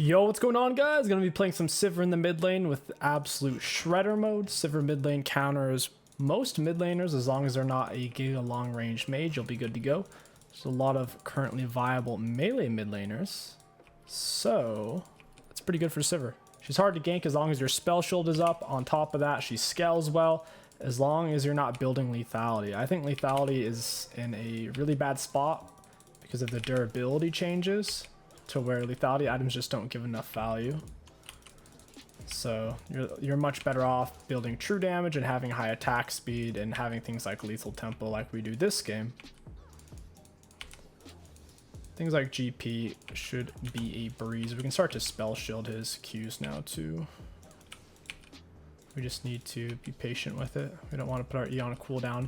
Yo, what's going on, guys? Gonna be playing some Sivir in the mid lane with absolute shredder mode. Sivir mid lane counters most mid laners as long as they're not a giga long range mage. You'll be good to go. There's a lot of currently viable melee mid laners, so it's pretty good for Sivir. She's hard to gank as long as your spell shield is up. On top of that, she scales well as long as you're not building lethality. I think lethality is in a really bad spot because of the durability changes, to where lethality items just don't give enough value. So you're much better off building true damage and having high attack speed and having things like lethal tempo like we do this game. Things like GP should be a breeze. We can start to spell shield his Qs now too. We just need to be patient with it. We don't want to put our E on a cooldown.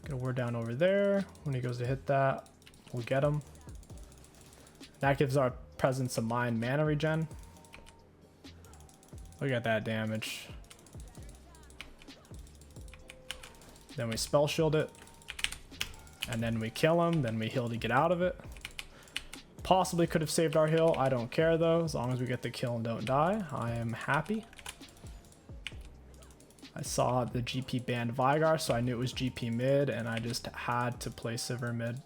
Get a ward down over there. When he goes to hit that, we'll get him. That gives our presence of mind mana regen. Look at that damage. Then we spell shield it. And then we kill him. Then we heal to get out of it. Possibly could have saved our heal. I don't care though. As long as we get the kill and don't die, I am happy. I saw the GP banned Vigar, so I knew it was GP mid, and I just had to play Sivir mid.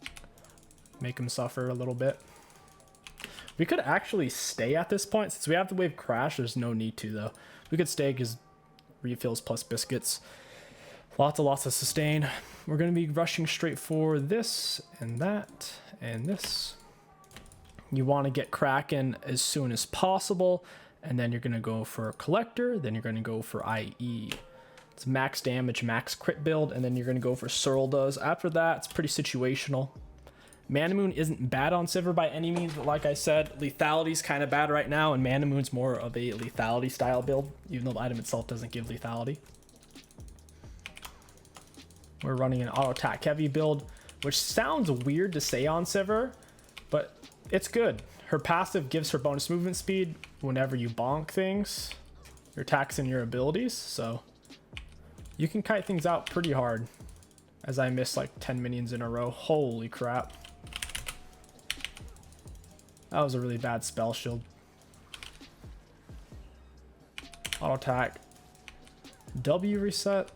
Make him suffer a little bit. We could actually stay at this point. Since we have the wave crash, there's no need to though. We could stay because refills plus biscuits. Lots of sustain. We're going to be rushing straight for this and that and this. You want to get Kraken as soon as possible, and then you're going to go for a collector, then you're going to go for IE. It's max damage, max crit build, and then you're going to go for Searle does. After that, it's pretty situational. Mana Moon isn't bad on Sivir by any means, but like I said, lethality's kind of bad right now, and Mana Moon's more of a lethality style build, even though the item itself doesn't give lethality. We're running an auto attack heavy build, which sounds weird to say on Sivir, but it's good. Her passive gives her bonus movement speed whenever you bonk things, your attacks and your abilities, so you can kite things out pretty hard. As I missed like 10 minions in a row. Holy crap. That was a really bad spell shield. Auto attack. W reset.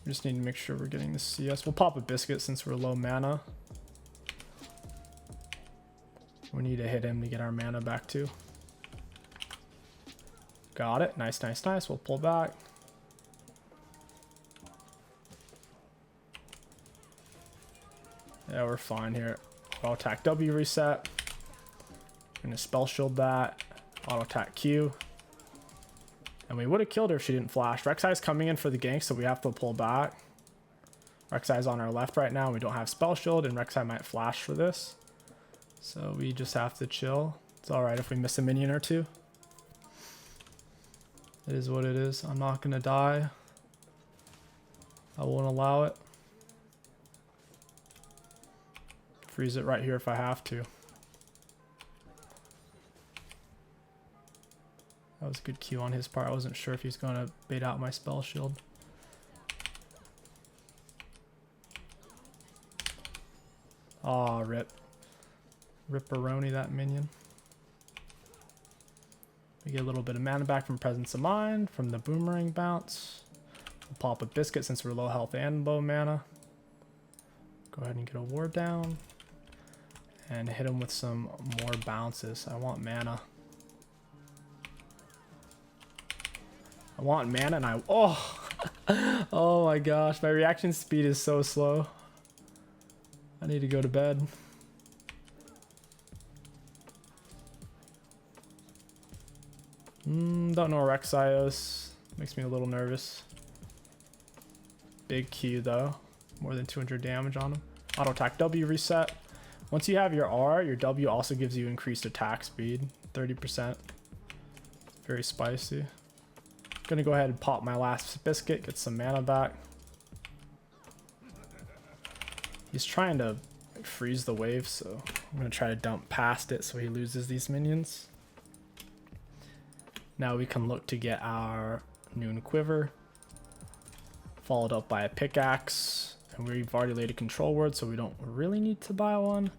We just need to make sure we're getting the CS. We'll pop a biscuit since we're low mana. We need to hit him to get our mana back too. Got it. Nice. We'll pull back. Yeah, we're fine here. Auto attack W reset. Gonna spell shield that. Auto attack Q. And we would have killed her if she didn't flash. Rek'Sai's coming in for the gank, so we have to pull back. Rek'Sai's on our left right now. We don't have spell shield, and Rek'Sai might flash for this. So we just have to chill. It's alright if we miss a minion or two. It is what it is. I'm not gonna die. I won't allow it. Freeze it right here if I have to. That was a good Q on his part. I wasn't sure if he's gonna bait out my spell shield. Aw, rip. Ripperoni, that minion. We get a little bit of mana back from Presence of Mind, from the Boomerang bounce. We'll pop a biscuit since we're low health and low mana. Go ahead and get a ward down. And hit him with some more bounces. I want mana. I want mana and I... Oh! Oh my gosh, my reaction speed is so slow. I need to go to bed. Don't know where Rek'Sai is. Makes me a little nervous. Big Q though. More than 200 damage on him. Auto attack W reset. Once you have your R, your W also gives you increased attack speed. 30%. Very spicy. Gonna go ahead and pop my last biscuit. Get some mana back. He's trying to freeze the wave, so I'm gonna try to dump past it so he loses these minions. Now we can look to get our Noon Quiver, followed up by a pickaxe, And we've already laid a control word, so we don't really need to buy one.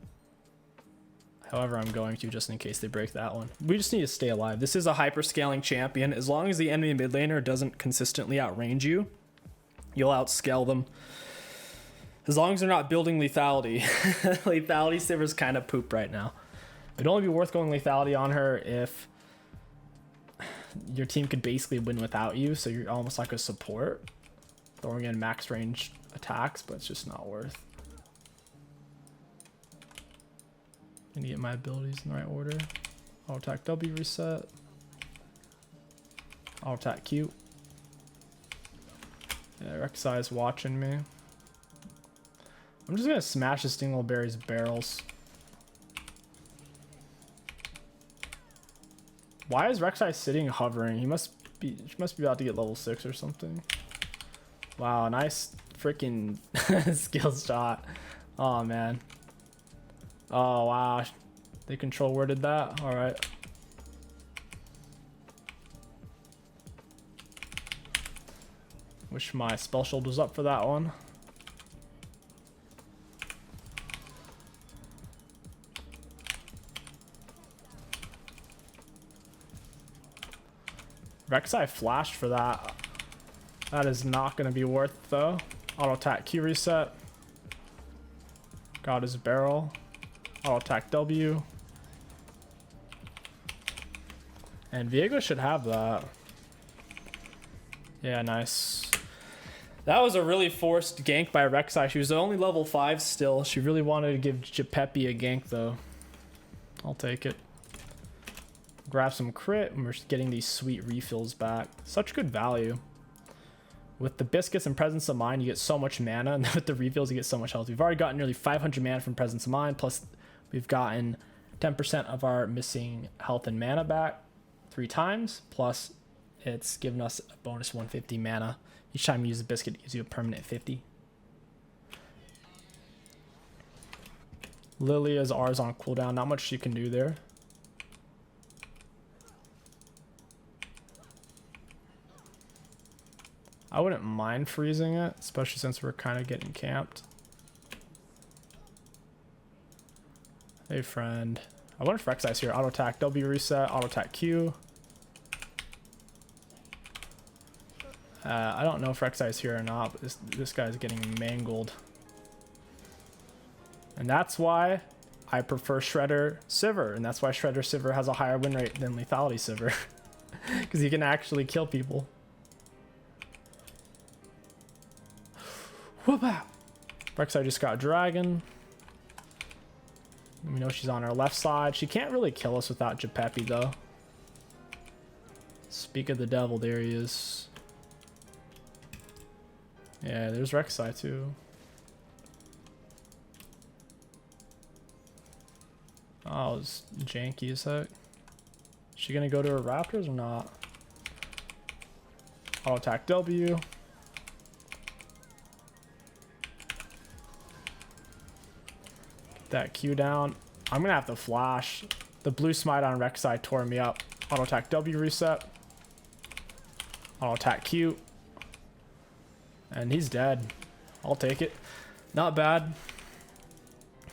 However, I'm going to just in case they break that one. We just need to stay alive. This is a hyper-scaling champion. As long as the enemy mid laner doesn't consistently outrange you, you'll outscale them. As long as they're not building lethality. Lethality Sivir's kind of poop right now. It'd only be worth going lethality on her if your team could basically win without you, so you're almost like a support. Throwing in max range attacks, but it's just not worth. I need to get my abilities in the right order. Auto attack W reset. Auto attack Q. Yeah, Rek'Sai is watching me. I'm just gonna smash the Stingleberry's barrels. Why is Rek'Sai sitting hovering? He must be about to get level 6 or something. Wow, nice freaking skill shot. Oh man. Oh wow, they control worded that. All right. Wish my spell shield was up for that one. Rek'Sai flashed for that. That is not going to be worth it though. Auto attack Q reset. Got his barrel. Auto attack W. And Viego should have that. Yeah, nice. That was a really forced gank by Rek'Sai. She was only level 5 still. She really wanted to give 𝐒𝐿 a gank though. I'll take it. Grab some crit and we're getting these sweet refills back. Such good value. With the biscuits and presence of mind, you get so much mana, and with the refills, you get so much health. We've already gotten nearly 500 mana from presence of mind, plus we've gotten 10% of our missing health and mana back 3 times, plus it's given us a bonus 150 mana. Each time you use the biscuit, it gives you a permanent 50. Lilia's R's on cooldown, not much she can do there. I wouldn't mind freezing it, especially since we're kind of getting camped. Hey, friend. I wonder if Rek'Sai's here. Auto attack W reset, auto attack Q. I don't know if Rek'Sai's here or not, but this guy's getting mangled. And that's why I prefer Shredder Sivir, and that's why Shredder Sivir has a higher win rate than Lethality Sivir. Because he can actually kill people. Whoop-ah! Rek'Sai just got Dragon. We know she's on our left side. She can't really kill us without 𝐒𝐿 though. Speak of the devil, there he is. Yeah, there's Rek'Sai too. Oh, it's janky as heck. Is she gonna go to her Raptors or not? Auto attack W. That Q down. I'm gonna have to flash. The blue smite on Rek'Sai tore me up. Auto attack W reset. Auto attack Q. And he's dead. I'll take it. Not bad.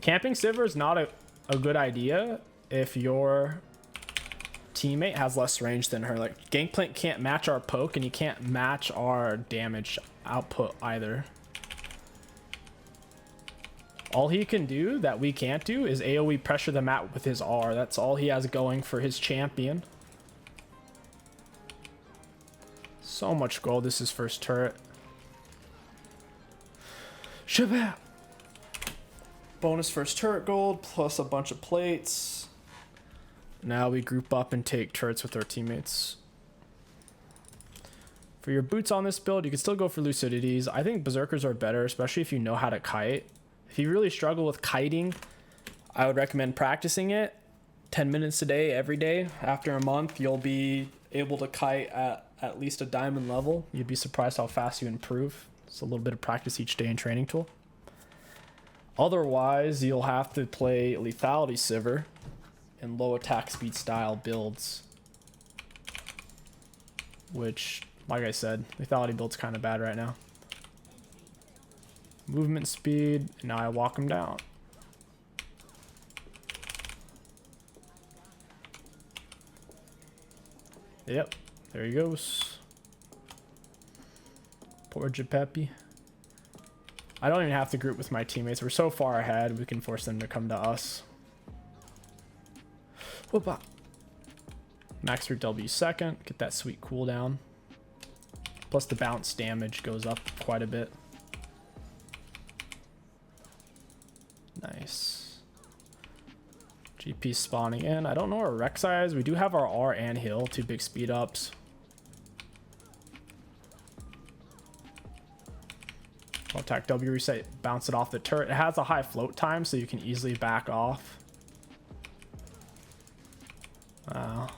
Camping Sivir is not a good idea if your teammate has less range than her. Like, Gangplank can't match our poke and he can't match our damage output either. All he can do that we can't do is AoE pressure the map with his R. That's all he has going for his champion. So much gold. This is first turret. Shabbat! Bonus first turret gold plus a bunch of plates. Now we group up and take turrets with our teammates. For your boots on this build, you can still go for Lucidities. I think Berserkers are better, especially if you know how to kite. If you really struggle with kiting, I would recommend practicing it 10 minutes a day, every day. After a month, you'll be able to kite at least a diamond level. You'd be surprised how fast you improve. It's a little bit of practice each day and training tool. Otherwise, you'll have to play Lethality Sivir in low attack speed style builds. Which, like I said, Lethality build's kind of bad right now. movement speed, and now I walk him down. Yep, there he goes. Poor Giuseppe. I don't even have to group with my teammates. We're so far ahead, we can force them to come to us. Whoop-a. Max for W second, get that sweet cooldown. Plus the bounce damage goes up quite a bit. Nice. GP spawning in. I don't know where Rek'Sai is. We do have our R and heal, 2 big speed ups. I'll attack W reset, bounce it off the turret. It has a high float time, so you can easily back off. Wow.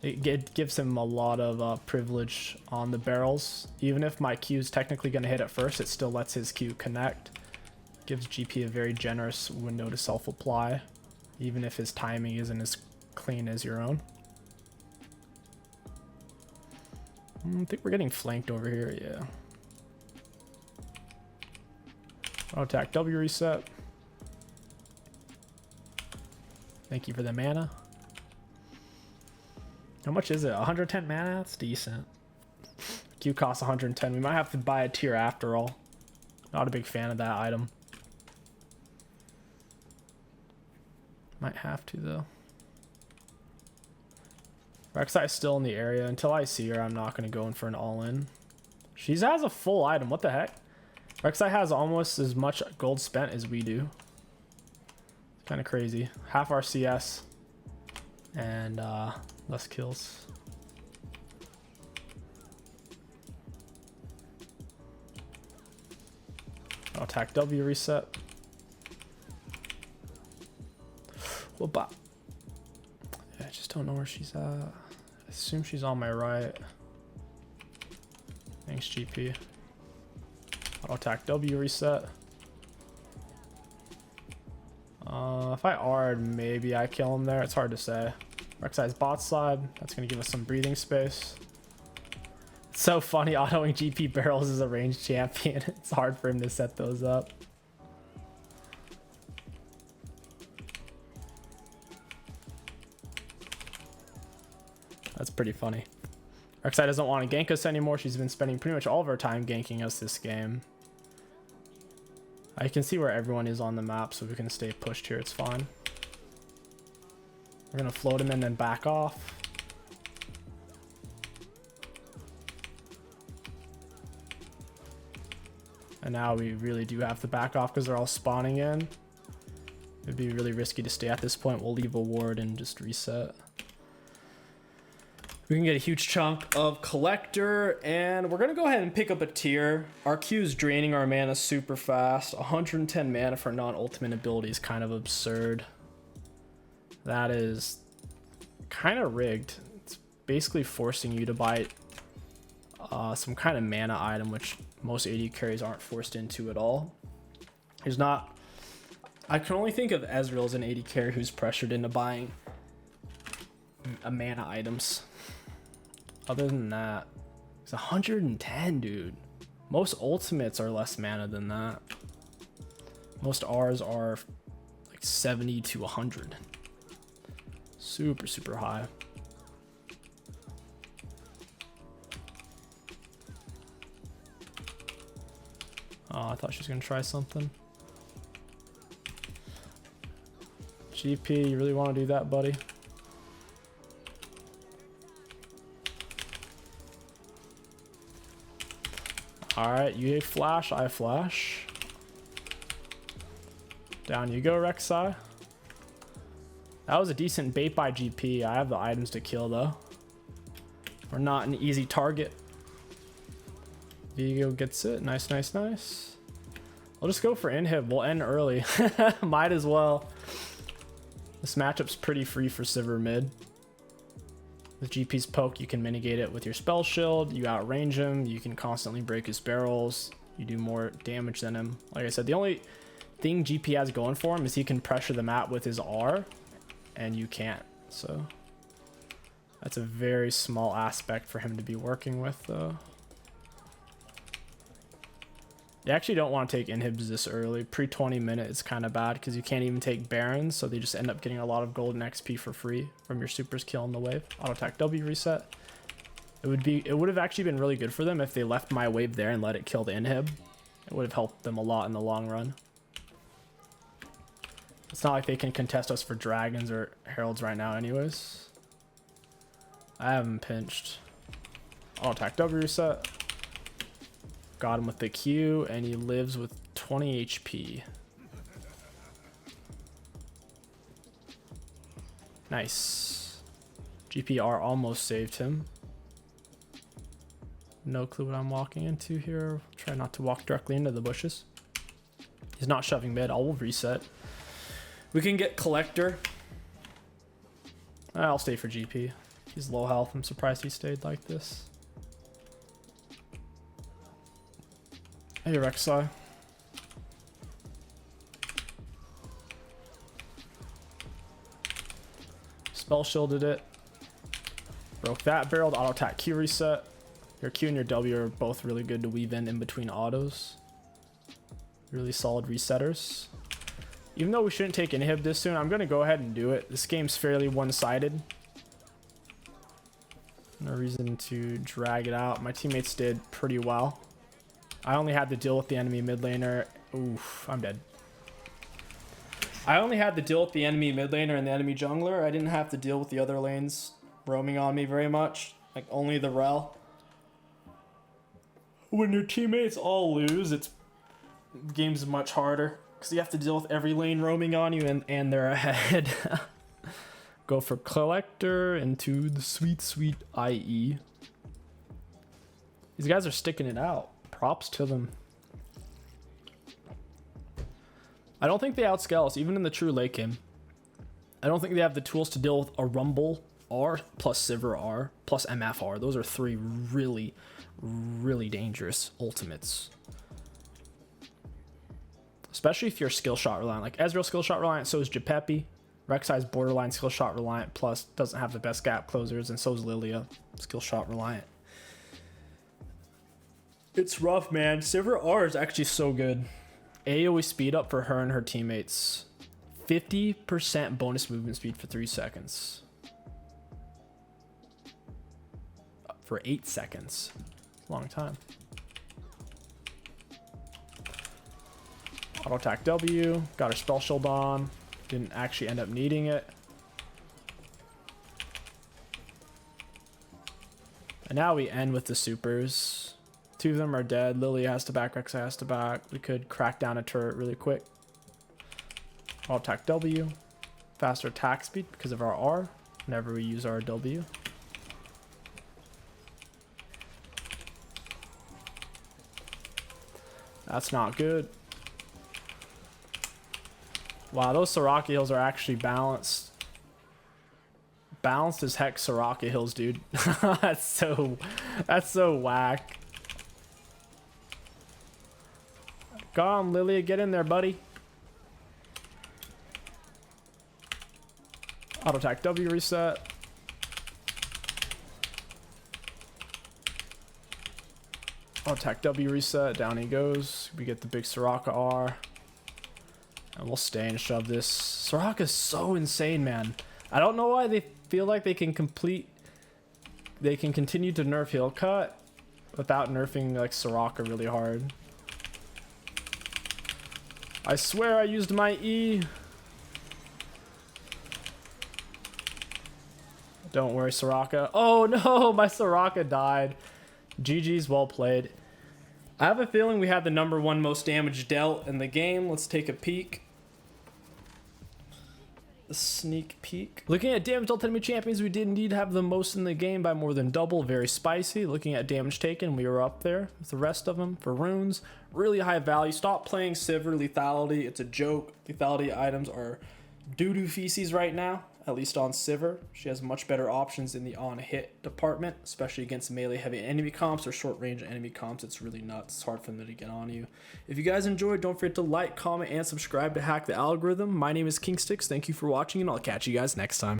It gives him a lot of privilege on the barrels. Even if my Q is technically going to hit it first, it still lets his Q connect. Gives GP a very generous window to self-apply, even if his timing isn't as clean as your own. I think we're getting flanked over here, yeah. I'll attack W reset. Thank you for the mana. How much is it? 110 mana? That's decent. Q costs 110. We might have to buy a tier after all. Not a big fan of that item. Might have to though. Rek'Sai's still in the area. Until I see her, I'm not going to go in for an all-in. She has a full item. What the heck? Rek'Sai has almost as much gold spent as we do. Kind of crazy. Half our CS and less kills. I'll attack W reset. Whoop-a. Yeah, I just don't know where she's at. I assume she's on my right. Thanks, GP. I'll attack W reset. If I R'd, maybe I kill him there. It's hard to say. Rek'Sai's bot side. That's going to give us some breathing space. It's so funny autoing GP barrels as a ranged champion. It's hard for him to set those up. That's pretty funny. Rek'Sai doesn't want to gank us anymore. She's been spending pretty much all of her time ganking us this game. I can see where everyone is on the map, so we can stay pushed here. It's fine. We're going to float him and then back off. And now we really do have to back off because they're all spawning in. It'd be really risky to stay at this point. We'll leave a ward and just reset. We can get a huge chunk of collector, and we're gonna go ahead and pick up a tier. Our Q is draining our mana super fast. 110 mana for non-ultimate ability is kind of absurd. That is kind of rigged. It's basically forcing you to buy some kind of mana item, which most AD carries aren't forced into at all. There's not. I can only think of Ezreal as an AD carry who's pressured into buying mana items. Other than that, it's 110, dude. Most ultimates are less mana than that. Most R's are like 70 to 100. Super, super high. Oh, I thought she was gonna try something. GP, you really want to do that, buddy? Alright, you flash, I flash. Down you go, Rek'Sai. That was a decent bait by GP. I have the items to kill, though. We're not an easy target. Vigo gets it. Nice, nice, nice. I'll just go for inhib. We'll end early. Might as well. This matchup's pretty free for Sivir mid. With GP's poke, you can mitigate it with your spell shield. You outrange him. You can constantly break his barrels. You do more damage than him. Like I said, the only thing GP has going for him is he can pressure the map with his R, and you can't. So that's a very small aspect for him to be working with, though. They actually don't want to take inhibs this early. Pre 20 minute is kind of bad because you can't even take barons, so they just end up getting a lot of golden XP for free from your supers killing the wave. Auto attack W reset. It would have actually been really good for them if they left my wave there and let it kill the inhib. It would have helped them a lot in the long run. It's not like they can contest us for dragons or heralds right now anyways. I have him pinched. Auto attack W reset. Got him with the Q, and he lives with 20 HP. Nice. GPR almost saved him. No clue what I'm walking into here. Try not to walk directly into the bushes. He's not shoving mid. I'll reset. We can get Collector. I'll stay for GP. He's low health. I'm surprised he stayed like this. Hey, Rek'Sai. Spell shielded it. Broke that barrel. Auto attack Q reset. Your Q and your W are both really good to weave in between autos. Really solid resetters. Even though we shouldn't take inhib this soon, I'm going to go ahead and do it. This game's fairly one-sided. No reason to drag it out. My teammates did pretty well. I only had to deal with the enemy mid laner. Oof, I'm dead. I only had to deal with the enemy mid laner and the enemy jungler. I didn't have to deal with the other lanes roaming on me very much. Like, only the rel. When your teammates all lose, the game's much harder. Because you have to deal with every lane roaming on you and they're ahead. Go for Collector into the sweet, sweet IE. These guys are sticking it out. Props to them. I don't think they outscale us, even in the true late game. I don't think they have the tools to deal with a Rumble R plus Sivir R plus MF R. Those are three really, really dangerous ultimates. Especially if you're skill shot reliant. Like Ezreal skill shot reliant, so is Japepi. Rek'Sai's borderline skill shot reliant, plus doesn't have the best gap closers, and so is Lilia skill shot reliant. It's rough, man. Sivir R is actually so good. AoE speed up for her and her teammates. 50% bonus movement speed for 3 seconds. For 8 seconds. Long time. Auto attack W. Got her spell shield on. Didn't actually end up needing it. And now we end with the supers. 2 of them are dead. Lilia has to back, Rek'Sai has to back. We could crack down a turret really quick. Auto attack W. Faster attack speed because of our R whenever we use our W. That's not good. Wow, those Soraka heals are actually balanced. Balanced as heck Soraka heals, dude. That's so whack. Go on, Lilia, get in there, buddy. Auto attack W reset. Auto attack W reset. Down he goes. We get the big Soraka R. And we'll stay and shove this. Soraka's so insane, man. I don't know why they feel like they can continue to nerf heal cut without nerfing like Soraka really hard. I swear I used my E. Don't worry, Soraka. Oh no, my Soraka died. GG's, well played. I have a feeling we had the #1 most damage dealt in the game. Let's take a peek. A sneak peek. Looking at damage dealt to enemy champions, we did indeed have the most in the game by more than double. Very spicy. Looking at damage taken, we were up there with the rest of them. For runes, really high value. Stop playing Sivir lethality. It's a joke. Lethality items are doo-doo feces right now, at least on Sivir. She has much better options in the on-hit department, especially against melee-heavy enemy comps or short-range enemy comps. It's really nuts. It's hard for them to get on you. If you guys enjoyed, don't forget to like, comment, and subscribe to hack the algorithm. My name is 𝐒𝐋𝐒. Thank you for watching, and I'll catch you guys next time.